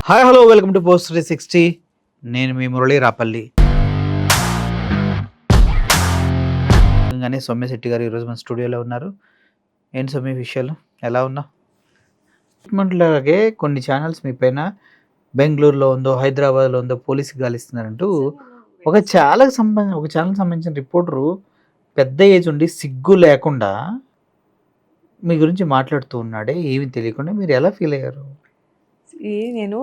Hi hello welcome to post 360. నేను మీ మురళీ రాపల్లి. సౌమ్య శెట్టి గారు ఈరోజు మన స్టూడియోలో ఉన్నారు. ఏంటి సౌమ్య విషయాలు, ఎలా ఉన్నావు? లాగే కొన్ని ఛానల్స్ మీ పైన బెంగళూరులో ఉందో హైదరాబాద్లో ఉందో పోలీసుకి గాలిస్తున్నారంటూ ఒక ఛానల్కి సంబంధించిన రిపోర్టరు పెద్ద ఏజ్ ఉండి సిగ్గు లేకుండా మీ గురించి మాట్లాడుతూ ఉన్నాడే, ఏమి తెలియకుండా మీరు ఎలా ఫీల్ అయ్యారు? నేను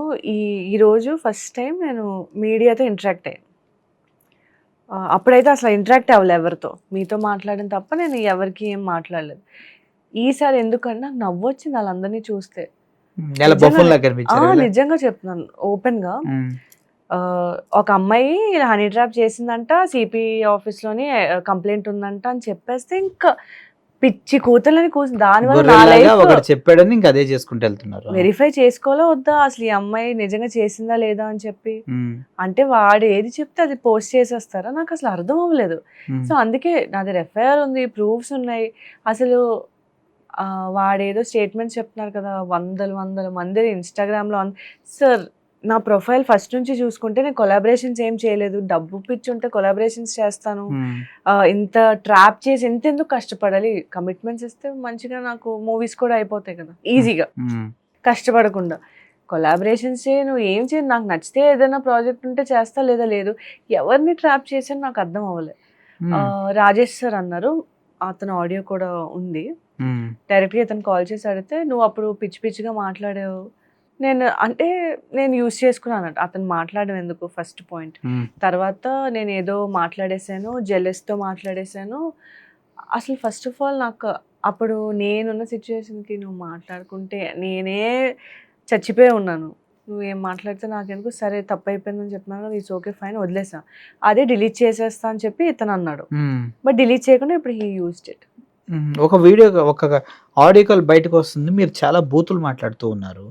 ఈరోజు ఫస్ట్ టైం నేను మీడియాతో ఇంటరాక్ట్ అయ్యాను. అప్పుడైతే అసలు ఇంటరాక్ట్ అవ్వలేదు ఎవరితో. మీతో మాట్లాడిన తప్ప నేను ఎవరికి ఏం మాట్లాడలేదు. ఈసారి ఎందుకంటే నాకు నవ్వొచ్చింది వాళ్ళందరినీ చూస్తే. నిజంగా చెప్తున్నాను ఓపెన్గా. ఒక అమ్మాయి హనీ ట్రాప్ చేసిందంట, సిపి ఆఫీస్లోని కంప్లైంట్ ఉందంట అని చెప్పేస్తే ఇంకా పిచ్చి కూతుర్లని కూర్చుని దానివల్ల చెప్పాడని ఇంకా అదే చేసుకుంటూ వెళ్తున్నారు. వెరిఫై చేసుకోవాలా వద్దా అసలు ఈ అమ్మాయి నిజంగా చేసిందా లేదా అని చెప్పి, అంటే వాడు ఏది చెప్తే అది పోస్ట్ చేసేస్తారా, నాకు అసలు అర్థం అవ్వలేదు. సో అందుకే నాది ఎఫ్ఐఆర్ ఉంది, ప్రూఫ్స్ ఉన్నాయి. అసలు వాడేదో స్టేట్మెంట్స్ చెప్తున్నారు కదా, వందల మంది ఇన్స్టాగ్రామ్లో. సార్ నా ప్రొఫైల్ ఫస్ట్ నుంచి చూసుకుంటే నేను కొలాబరేషన్స్ ఏం చేయలేదు. డబ్బు పిచ్చి ఉంటే కొలాబరేషన్స్ చేస్తాను. ఇంత ట్రాప్ చేసి ఎంతెందుకు కష్టపడాలి? కమిట్మెంట్స్ ఇస్తే మంచిగా నాకు మూవీస్ కూడా అయిపోతాయి కదా ఈజీగా, కష్టపడకుండా. కొలాబరేషన్స్ నువ్వు ఏం చేయను, నాకు నచ్చితే ఏదైనా ప్రాజెక్ట్ ఉంటే చేస్తా, లేదా లేదు. ఎవరిని ట్రాప్ చేసాను నాకు అర్థం అవ్వలేదు. రాజేష్ సార్ అన్నారు, అతను ఆడియో కూడా ఉంది. డైరెక్ట్గా అతను కాల్ చేసి అడిగితే, నువ్వు అప్పుడు పిచ్చిగా మాట్లాడావు. నేను యూజ్ చేసుకున్నాను అతను మాట్లాడడం ఎందుకు, ఫస్ట్ పాయింట్. తర్వాత నేను ఏదో మాట్లాడేశాను, జెలస్తో మాట్లాడేశాను. అసలు ఫస్ట్ ఆఫ్ ఆల్ నాకు అప్పుడు నేనున్న సిచ్యువేషన్కి నువ్వు మాట్లాడుకుంటే నేనే చచ్చిపోయి ఉన్నాను. నువ్వేం మాట్లాడితే నాకెందుకు, సరే తప్పు అయిపోయిందని చెప్పినాను కదా, ఇట్స్ ఓకే ఫైన్ వదిలేసా. అదే డిలీట్ చేసేస్తా అని చెప్పి ఇతను అన్నాడు. బట్ డిలీట్ చేయకుండా ఇప్పుడు హీ యూజ్డ్ ఇట్. ఒక వీడియో, ఒక ఆడియో కాల్ బయటకు వస్తుంది, మీరు చాలా బూతులు మాట్లాడుతూ ఉన్నారు.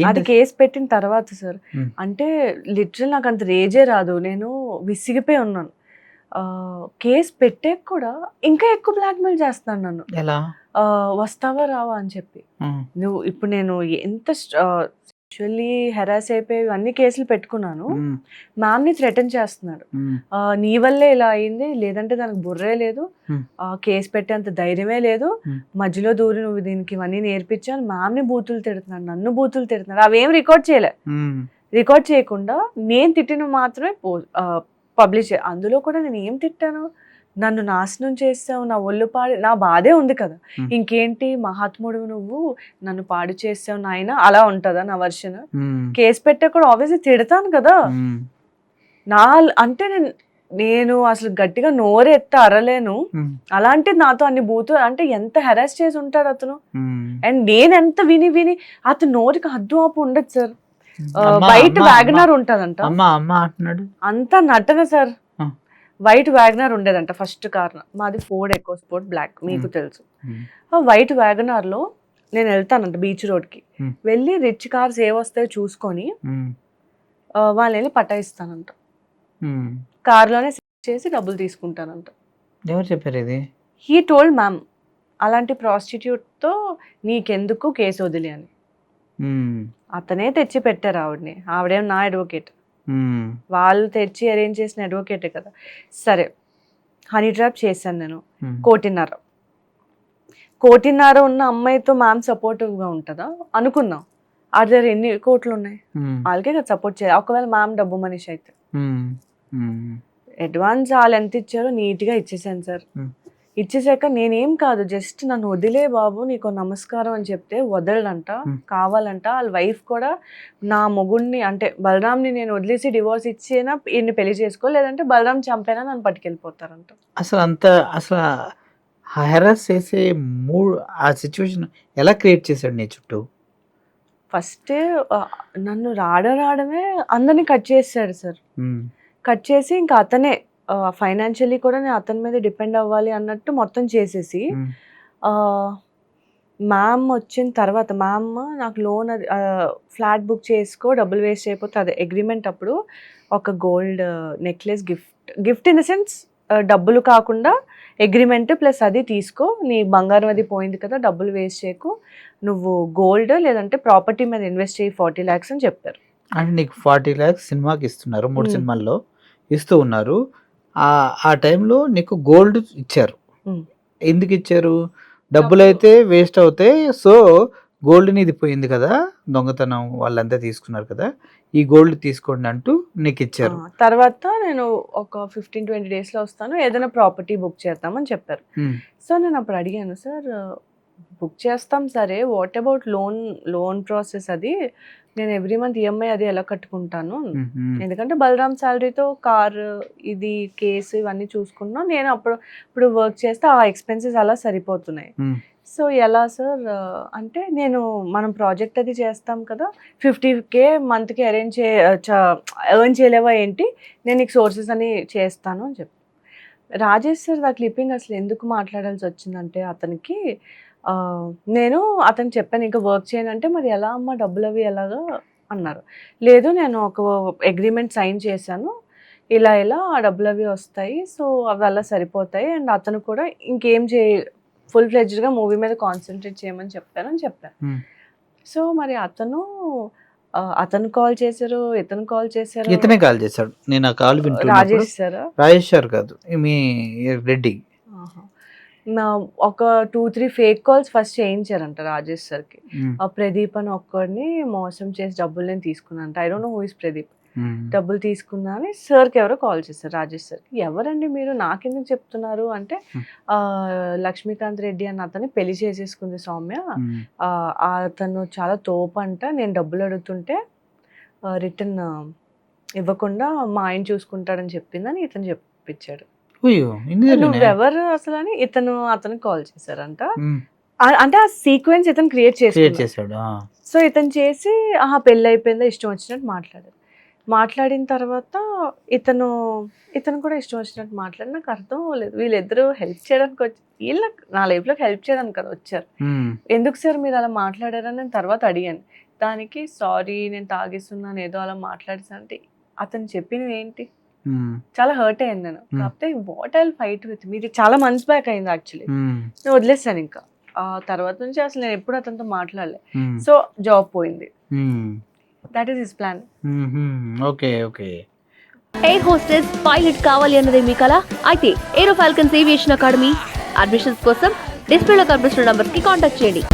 అది కేసు పెట్టిన తర్వాత సార్, అంటే లిటరల్ నాకు అంత రేజే రాదు, నేను విసిగిపోయి ఉన్నాను. కేసు పెట్టే కూడా ఇంకా ఎక్కువ బ్లాక్మెయిల్ చేస్తున్నాను నన్ను. ఎలా వస్తావా రావా అని చెప్పి. నువ్వు ఇప్పుడు నేను ఎంత యాక్చువల్లీ హెరాస్ అయిపోయి అన్ని కేసులు పెట్టుకున్నాను. మ్యామ్ని థ్రెటన్ చేస్తున్నాడు, నీ వల్లే ఇలా అయింది, లేదంటే దానికి బుర్రే లేదు, కేసు పెట్టేంత ధైర్యమే లేదు, మధ్యలో దూరి నువ్వు దీనికి ఇవన్నీ నేర్పించాను. మ్యామ్ని బూతులు తిడుతున్నాడు, నన్ను బూతులు తిడుతున్నాడు. అవేం రికార్డ్ చేయలే. రికార్డ్ చేయకుండా నేను తిట్టిన మాత్రమే పబ్లిష్. అందులో కూడా నేను ఏం తిట్టాను, నన్ను నాశనం చేస్తావు, నా ఒళ్ళు పాడి, నా బాధే ఉంది కదా, ఇంకేంటి మహాత్ముడు నువ్వు, నన్ను పాడు చేస్తావు నాయన, అలా ఉంటుందా నా వర్షన్? కేసు పెట్టే కూడా ఆబ్వియస్లీ తిడతాను కదా. నా అంటే నేను అసలు గట్టిగా నోరెత్త అరలేను, అలాంటిది నాతో అన్ని బూతు, అంటే ఎంత హెరాస్ చేసి ఉంటాడు అతను. అండ్ నేను ఎంత విని అతను నోరికి హద్దు ఆపు ఉండదు సార్. బయట వ్యాగనర్ ఉంటదంట, అంతా నటన సార్. వైట్ వ్యాగనర్ ఉండేదంట ఫస్ట్ కార్, మాది ఫోర్డ్ ఎకో స్పోర్ట్ బ్లాక్, మీకు తెలుసు. వైట్ వ్యాగనర్లో నేను వెళ్తానంట బీచ్ రోడ్కి, వెళ్ళి రిచ్ కార్స్ ఏ వస్తాయో చూసుకొని వాళ్ళని వెళ్ళి పటాయిస్తానంట. కార్లోనే చేసి డబ్బులు తీసుకుంటానంట. ఎవరు చెప్పారు ఇది? హీ టోల్డ్ మ్యామ్, అలాంటి ప్రాస్టిట్యూట్తో నీకెందుకు కేసు వదిలి అని. అతనే తెచ్చి పెట్టారు ఆవిడని, ఆవిడేం నా అడ్వకేట్, వాళ్ళు తెచ్చి అరేంజ్ చేసిన అడ్వకేటే కదా. సరే హనీ ట్రాప్ చేశాను నేను, 1.5 ఉన్న అమ్మాయితో మ్యామ్ సపోర్టివ్గా ఉంటుందా అనుకున్నాం. ఆ దగ్గర ఎన్ని కోట్లు ఉన్నాయి, వాళ్ళకే కదా సపోర్ట్ చేయాలి. ఒకవేళ మ్యామ్ డబ్బు మనిషి అయితే అడ్వాన్స్ వాళ్ళు ఎంత ఇచ్చారో నీట్గా ఇచ్చేసాను సార్. ఇచ్చేసాక నేనేం కాదు, జస్ట్ నన్ను వదిలే బాబు నీకు నమస్కారం అని చెప్తే వదలడంట. కావాలంట వాళ్ళ వైఫ్ కూడా నా మొగుడిని, అంటే బలరామ్ని నేను వదిలేసి డివోర్స్ ఇచ్చేనా ఈయన్ని పెళ్లి చేసుకో, లేదంటే బలరామ్ చంపేనా నన్ను పట్టుకెళ్ళిపోతారంట. అసలు హెరాస్ చేసే ఆ సిచ్యువేషన్ ఎలా క్రియేట్ చేశాడు నీ చుట్టూ? ఫస్ట్ నన్ను రావడమే అందరినీ కట్ చేశాడు సార్. కట్ చేసి ఇంకా అతనే ఫైనాన్షియల్లీ కూడా నేను అతని మీద డిపెండ్ అవ్వాలి అన్నట్టు మొత్తం చేసేసి, మ్యామ్ వచ్చిన తర్వాత మ్యామ్ నాకు లోన్ అది ఫ్లాట్ బుక్ చేసుకో, డబ్బులు వేస్ట్ అయిపోతే అదే అగ్రిమెంట్ అప్పుడు ఒక gold necklace gift in the sense డబ్బులు కాకుండా అగ్రిమెంట్ ప్లస్ అది తీసుకో, నీ బంగారం అది పోయింది కదా, డబ్బులు వేస్ట్ చేయకు, నువ్వు గోల్డ్ లేదంటే ప్రాపర్టీ మీద ఇన్వెస్ట్ చేయి 40 lakhs అని చెప్పారు. అంటే నీకు 40 lakhs సినిమాకి ఇస్తున్నారు, 3 సినిమాల్లో ఇస్తూ ఉన్నారు. ఆ టైంలో నీకు గోల్డ్ ఇచ్చారు. ఎందుకు ఇచ్చారు? డబ్బులు అయితే వేస్ట్ అవుతాయి, సో గోల్డ్ నీది పోయింది కదా, దొంగతనం వాళ్ళంతా తీసుకున్నారు కదా, ఈ గోల్డ్ తీసుకోండి అంటూ నీకు ఇచ్చారు. తర్వాత నేను ఒక 15-20 daysలో వస్తాను, ఏదైనా ప్రాపర్టీ బుక్ చేద్దామని చెప్పారు. సో నేను అప్పుడు అడిగాను, సార్ బుక్ చేస్తాం సరే, వాట్ అబౌట్ లోన్ ప్రాసెస్, అది నేను ఎవ్రీ మంత్ ఈఎంఐ అది ఎలా కట్టుకుంటాను, ఎందుకంటే బలరామ్ శాలరీతో కార్ ఇది కేసు ఇవన్నీ చూసుకున్నా, నేను ఇప్పుడు వర్క్ చేస్తే ఆ ఎక్స్పెన్సెస్ అలా సరిపోతున్నాయి. సో ఎలా సార్ అంటే, మనం ప్రాజెక్ట్ అది చేస్తాం కదా, 50K మంత్కి ఎర్న్ చేయలేవా ఏంటి, నేను నీకు సోర్సెస్ అని చేస్తాను అని చెప్పి. రాజేష్ సార్ ఆ క్లిప్పింగ్ అసలు ఎందుకు మాట్లాడాల్సి వచ్చిందంటే, నేను అతనికి చెప్పాను ఇంకా వర్క్ చేయనంటే, మరి ఎలా అమ్మ డబ్బులు అవి ఎలాగా అన్నారు. లేదు నేను ఒక అగ్రిమెంట్ సైన్ చేశాను, ఇలా ఆ డబ్బులు అవి వస్తాయి, సో అవి అలా సరిపోతాయి, అండ్ అతను కూడా ఇంకేం ఫుల్ ఫ్లెడ్జ్డ్గా మూవీ మీద కాన్సన్ట్రేట్ చేయమని చెప్పాను. సో మరి అతను కాల్ చేశారు, ఇతను కాల్ చేశారు, ఇతనే కాల్ చేశాడు. నేను ఆ కాల్ వింటున్నప్పుడు రాజేష్ సార్ కాదు, మీ రెడ్డి ఒక 2-3 ఫేక్ కాల్స్ ఫస్ట్ చేయించారంట రాజేష్ సార్కి. ప్రదీప్ అని ఒక్కడిని మోసం చేసి డబ్బులు నేను తీసుకున్నాను, I don't know who is Pradeep, డబ్బులు తీసుకున్నా అని సార్కి ఎవరో కాల్ చేశారు, రాజేష్ సార్కి. ఎవరండి మీరు, నాకెందుకు చెప్తున్నారు అంటే, లక్ష్మీకాంత్ రెడ్డి అని అతన్ని పెళ్లి చేసేసుకుంది సౌమ్య, అతను చాలా తోపంట, నేను డబ్బులు అడుగుతుంటే రిటర్న్ ఇవ్వకుండా మా ఆయన చూసుకుంటాడని చెప్పిందని ఇతను చెప్పించాడు. నువ్వెవరు అసలు అని అతను కాల్ చేశారంట. అంటే ఆ సీక్వెన్స్ ఇతను క్రియేట్ చేశాడు. సో ఇతను చేసి పెళ్ళి అయిపోయిందా, ఇష్టం వచ్చినట్టు మాట్లాడిన తర్వాత ఇతను కూడా ఇష్టం వచ్చినట్టు మాట్లాడి, నాకు అర్థం అవ్వలేదు, వీళ్ళిద్దరూ హెల్ప్ చేయడానికి నా లైఫ్లోకి హెల్ప్ చేయడానికి కదా వచ్చారు, ఎందుకు సార్ మీరు అలా మాట్లాడారని నేను తర్వాత అడిగాను. దానికి సారీ నేను తాగేస్తున్నాను ఏదో అలా మాట్లాడేసా అంటే, అతను చెప్పినవి ఏంటి, చాలా హర్ట్ అయ్యాను నేను. కాకపోతే వాట్ ఐ ఫైట్ విత్ మీది చాలా మంత్స్ బ్యాక్ అయింది యాక్చువల్లీ, నేను వదిలేసాను ఇంకా. ఆ తర్వాత నుంచి అసలు నేను ఎప్పుడు అతనితో మాట్లాడలే. సో జాబ్ పోయింది. That is his plan. Okay okay. Air hostess pilot కావాలి అన్నదే మీ కల అయితే ఏరో ఫాల్కన్స్ ఏవియేషన్ అకాడమీ అడ్మిషన్స్ కోసం డిస్ప్లేలో కనిపిస్తున్న నంబర్స్ కి కాంటాక్ట్ చేయండి.